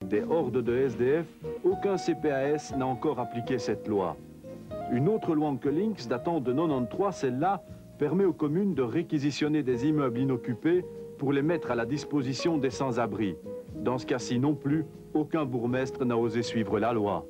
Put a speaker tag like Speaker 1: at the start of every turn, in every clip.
Speaker 1: Des hordes de SDF, aucun CPAS n'a encore appliqué cette loi. Une autre loi Onkelinx datant de 93, celle-là, permet aux communes de réquisitionner des immeubles inoccupés pour les mettre à la disposition des sans-abri. Dans ce cas-ci non plus, aucun bourgmestre n'a osé suivre la loi.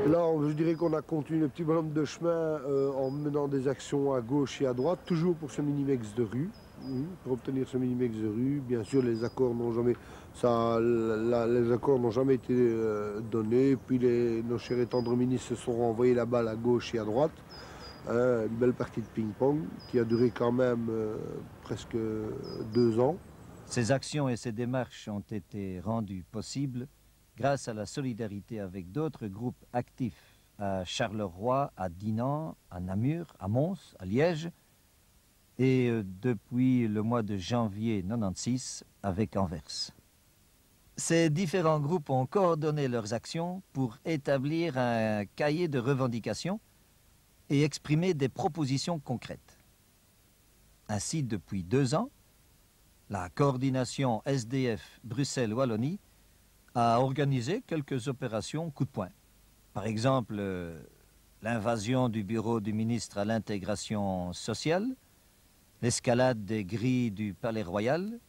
Speaker 2: Là, je dirais qu'on a continué le petit bonhomme de chemin en menant des actions à gauche et à droite, toujours pour ce minimex de rue. Pour obtenir ce minimex de rue, bien sûr, les accords n'ont jamais, les accords n'ont jamais été donnés. Puis nos chers et tendres ministres se sont renvoyés la balle à gauche et à droite. Une belle partie de ping-pong qui a duré quand même presque 2 ans.
Speaker 3: Ces actions et ces démarches ont été rendues possibles grâce à la solidarité avec d'autres groupes actifs à Charleroi, à Dinan, à Namur, à Mons, à Liège et depuis le mois de janvier 96 avec Anvers. Ces différents groupes ont coordonné leurs actions pour établir un cahier de revendications et exprimer des propositions concrètes. Ainsi, depuis 2 ans, la coordination SDF Bruxelles-Wallonie a organisé quelques opérations coup de poing. Par exemple, l'invasion du bureau du ministre à l'intégration sociale, l'escalade des grilles du Palais Royal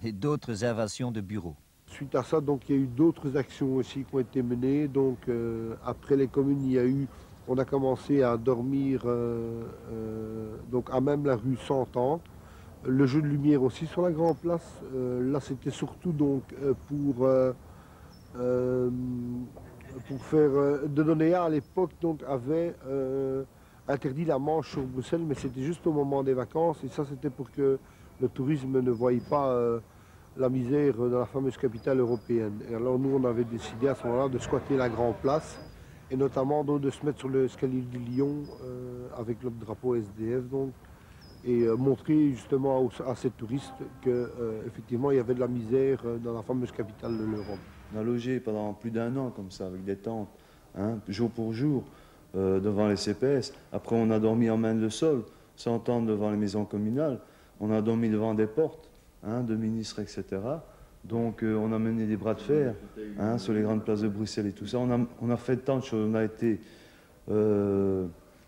Speaker 3: et d'autres invasions de bureaux.
Speaker 2: Suite à ça, donc, il y a eu d'autres actions aussi qui ont été menées. Donc, après les communes, on a commencé à dormir donc à même la rue Santan. Le jeu de lumière aussi sur la Grande Place. Là, c'était surtout donc pour faire... Denonéa, à l'époque, donc, avait interdit la manche sur Bruxelles, mais c'était juste au moment des vacances. Et ça, c'était pour que le tourisme ne voie pas la misère dans la fameuse capitale européenne. Et alors, nous, on avait décidé à ce moment-là de squatter la Grande Place, et notamment donc, de se mettre sur l'escalier du Lion avec notre drapeau SDF, donc, et montrer justement à ces touristes qu'effectivement, il y avait de la misère dans la fameuse capitale de l'Europe.
Speaker 4: On a logé pendant plus d'1 an comme ça, avec des tentes, hein, jour pour jour, devant les CPS. Après, on a dormi en main de sol, sans tente devant les maisons communales. On a dormi devant des portes, hein, de ministres, etc. Donc, on a mené des bras de fer, hein, sur les grandes places de Bruxelles et tout ça. On a fait tant de choses. On a été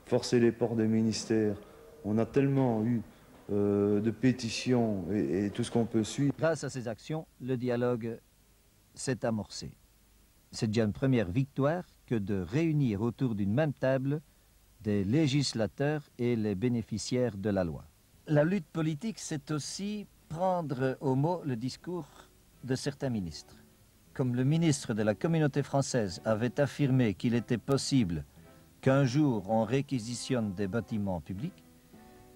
Speaker 4: forcer les portes des ministères. On a tellement eu de pétitions et tout ce qu'on peut suivre.
Speaker 3: Grâce à ces actions, le dialogue s'est amorcé. C'est déjà une première victoire que de réunir autour d'une même table des législateurs et les bénéficiaires de la loi. La lutte politique, c'est aussi prendre au mot le discours de certains ministres. Comme le ministre de la communauté française avait affirmé qu'il était possible qu'un jour on réquisitionne des bâtiments publics,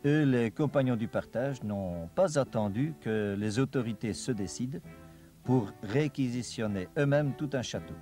Speaker 3: eux, les compagnons du partage, n'ont pas attendu que les autorités se décident pour réquisitionner eux-mêmes tout un château.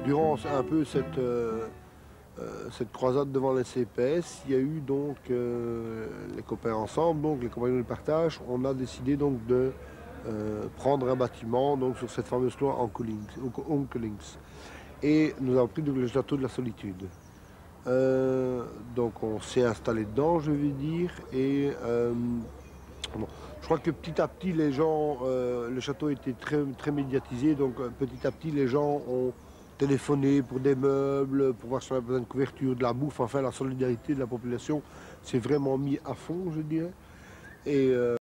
Speaker 2: Durant un peu cette croisade devant les CPS, il y a eu donc les copains ensemble, donc les compagnons du partage, on a décidé donc de prendre un bâtiment donc sur cette fameuse loi Onkelinx. Et nous avons pris donc, le château de la Solitude. Donc on s'est installé dedans, je vais dire, et bon, je crois que petit à petit les gens, le château était très médiatisé, donc petit à petit les gens ont téléphoné pour des meubles, pour voir si on avait besoin de couverture, de la bouffe, enfin la solidarité de la population s'est vraiment mise à fond, je dirais. Et